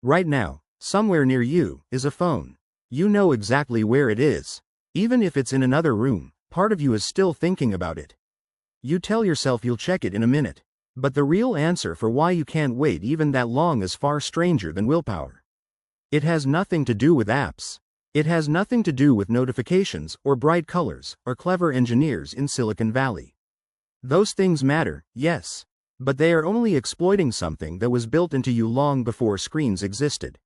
Right now, somewhere near you, is a phone. You know exactly where it is. Even if it's in another room, part of you is still thinking about it. You tell yourself you'll check it in a minute. But the real answer for why you can't wait even that long is far stranger than willpower. It has nothing to do with apps. It has nothing to do with notifications, or bright colors, or clever engineers in Silicon Valley. Those things matter, yes. But they are only exploiting something that was built into you long before screens existed.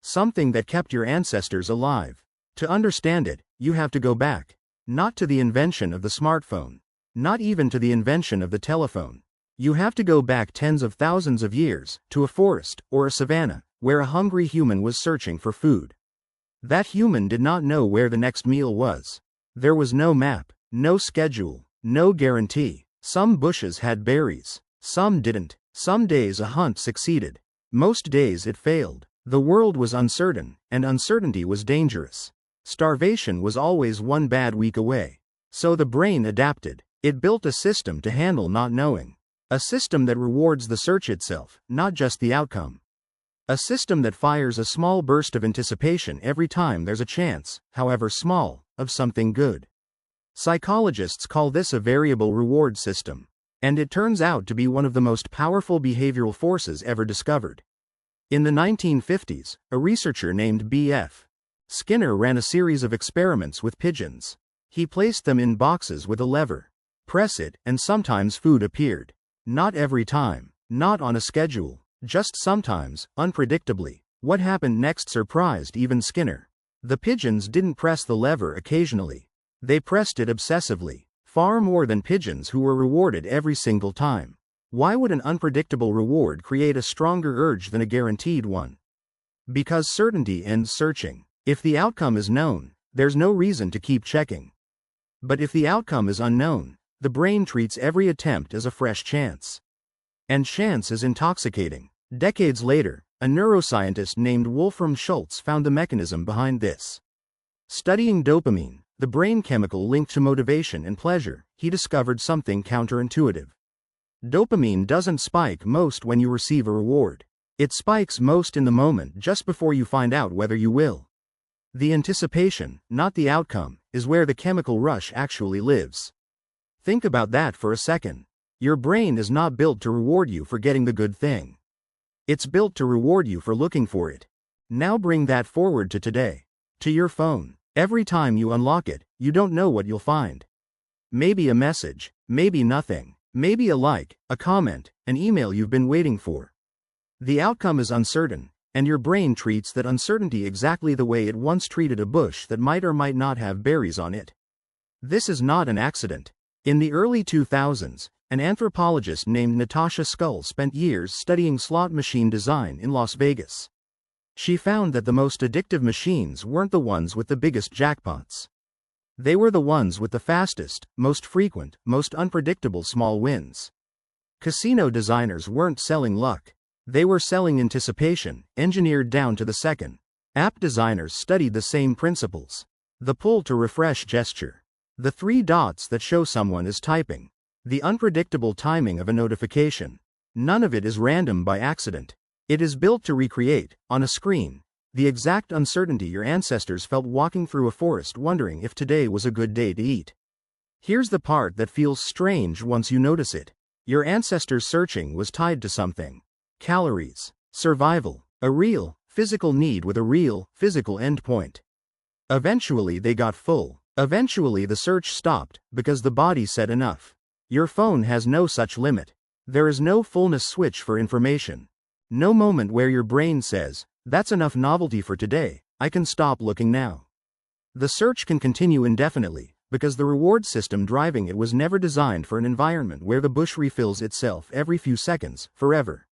Something that kept your ancestors alive. To understand it, you have to go back. Not to the invention of the smartphone. Not even to the invention of the telephone. You have to go back tens of thousands of years, to a forest, or a savanna, where a hungry human was searching for food. That human did not know where the next meal was. There was no map, no schedule, no guarantee. Some bushes had berries. Some didn't. Some days a hunt succeeded. Most days it failed. The world was uncertain, and uncertainty was dangerous. Starvation was always one bad week away. So the brain adapted. It built a system to handle not knowing. A system that rewards the search itself, not just the outcome. A system that fires a small burst of anticipation every time there's a chance, however small, of something good. Psychologists call this a variable reward system. And it turns out to be one of the most powerful behavioral forces ever discovered. In the 1950s, a researcher named B.F. Skinner ran a series of experiments with pigeons. He placed them in boxes with a lever. Press it, and sometimes food appeared. Not every time, not on a schedule, just sometimes, unpredictably. What happened next surprised even Skinner. The pigeons didn't press the lever occasionally. They pressed it obsessively. Far more than pigeons who were rewarded every single time. Why would an unpredictable reward create a stronger urge than a guaranteed one? Because certainty ends searching. If the outcome is known, there's no reason to keep checking. But if the outcome is unknown, the brain treats every attempt as a fresh chance. And chance is intoxicating. Decades later, a neuroscientist named Wolfram Schultz found the mechanism behind this. Studying dopamine, the brain chemical linked to motivation and pleasure, he discovered something counterintuitive. Dopamine doesn't spike most when you receive a reward. It spikes most in the moment just before you find out whether you will. The anticipation, not the outcome, is where the chemical rush actually lives. Think about that for a second. Your brain is not built to reward you for getting the good thing. It's built to reward you for looking for it. Now bring that forward to today. To your phone. Every time you unlock it, you don't know what you'll find. Maybe a message, maybe nothing, maybe a like, a comment, an email you've been waiting for. The outcome is uncertain, and your brain treats that uncertainty exactly the way it once treated a bush that might or might not have berries on it. This is not an accident. In the early 2000s, an anthropologist named Natasha Scull spent years studying slot machine design in Las Vegas. She found that the most addictive machines weren't the ones with the biggest jackpots. They were the ones with the fastest, most frequent, most unpredictable small wins. Casino designers weren't selling luck. They were selling anticipation, engineered down to the second. App designers studied the same principles. The pull to refresh gesture. The 3 dots that show someone is typing. The unpredictable timing of a notification. None of it is random by accident. It is built to recreate, on a screen, the exact uncertainty your ancestors felt walking through a forest wondering if today was a good day to eat. Here's the part that feels strange once you notice it. Your ancestors' searching was tied to something. Calories. Survival. A real, physical need with a real, physical endpoint. Eventually they got full. Eventually the search stopped, because the body said enough. Your phone has no such limit. There is no fullness switch for information. No moment where your brain says, that's enough novelty for today, I can stop looking now. The search can continue indefinitely, because the reward system driving it was never designed for an environment where the bush refills itself every few seconds, forever.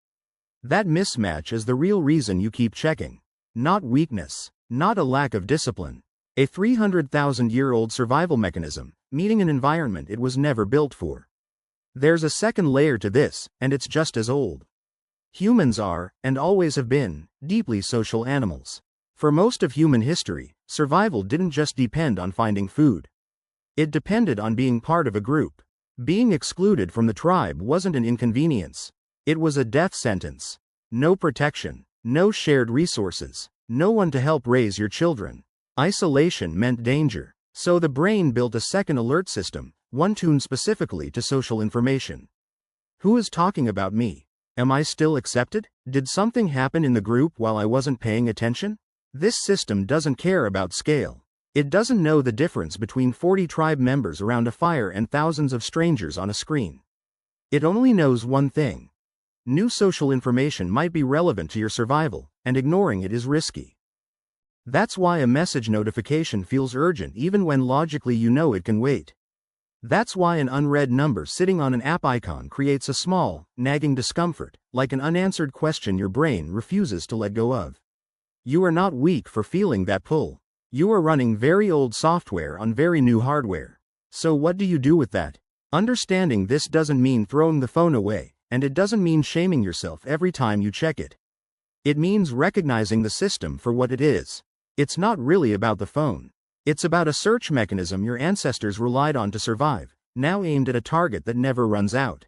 That mismatch is the real reason you keep checking. Not weakness, not a lack of discipline. A 300,000-year-old survival mechanism, meeting an environment it was never built for. There's a second layer to this, and it's just as old. Humans are, and always have been, deeply social animals. For most of human history, survival didn't just depend on finding food. It depended on being part of a group. Being excluded from the tribe wasn't an inconvenience. It was a death sentence. No protection, No shared resources. No one to help raise your children. Isolation meant danger. So the brain built a second alert system, one tuned specifically to social information. Who is talking about me? Am I still accepted? Did something happen in the group while I wasn't paying attention? This system doesn't care about scale. It doesn't know the difference between 40 tribe members around a fire and thousands of strangers on a screen. It only knows one thing. New social information might be relevant to your survival, and ignoring it is risky. That's why a message notification feels urgent even when logically you know it can wait. That's why an unread number sitting on an app icon creates a small, nagging discomfort, like an unanswered question your brain refuses to let go of. You are not weak for feeling that pull. You are running very old software on very new hardware. So what do you do with that? Understanding this doesn't mean throwing the phone away, and it doesn't mean shaming yourself every time you check it. It means recognizing the system for what it is. It's not really about the phone. It's about a search mechanism your ancestors relied on to survive, now aimed at a target that never runs out.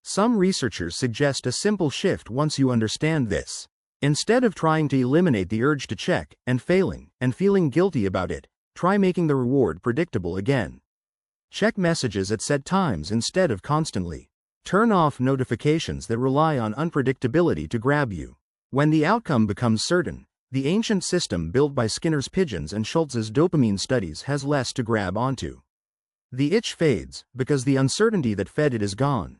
Some researchers suggest a simple shift once you understand this. Instead of trying to eliminate the urge to check, and failing, and feeling guilty about it, try making the reward predictable again. Check messages at set times instead of constantly. Turn off notifications that rely on unpredictability to grab you. When the outcome becomes certain, the ancient system built by Skinner's pigeons and Schultz's dopamine studies has less to grab onto. The itch fades, because the uncertainty that fed it is gone.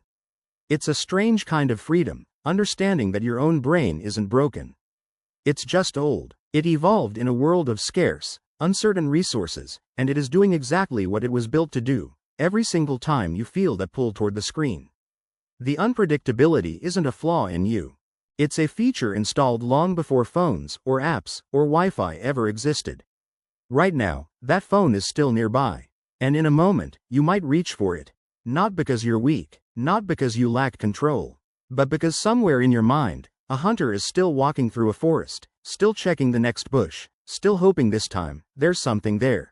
It's a strange kind of freedom, understanding that your own brain isn't broken. It's just old. It evolved in a world of scarce, uncertain resources, and it is doing exactly what it was built to do, every single time you feel that pull toward the screen. The unpredictability isn't a flaw in you. It's a feature installed long before phones, or apps, or Wi-Fi ever existed. Right now, that phone is still nearby. And in a moment, you might reach for it. Not because you're weak, not because you lack control, but because somewhere in your mind, a hunter is still walking through a forest, still checking the next bush, still hoping this time, there's something there.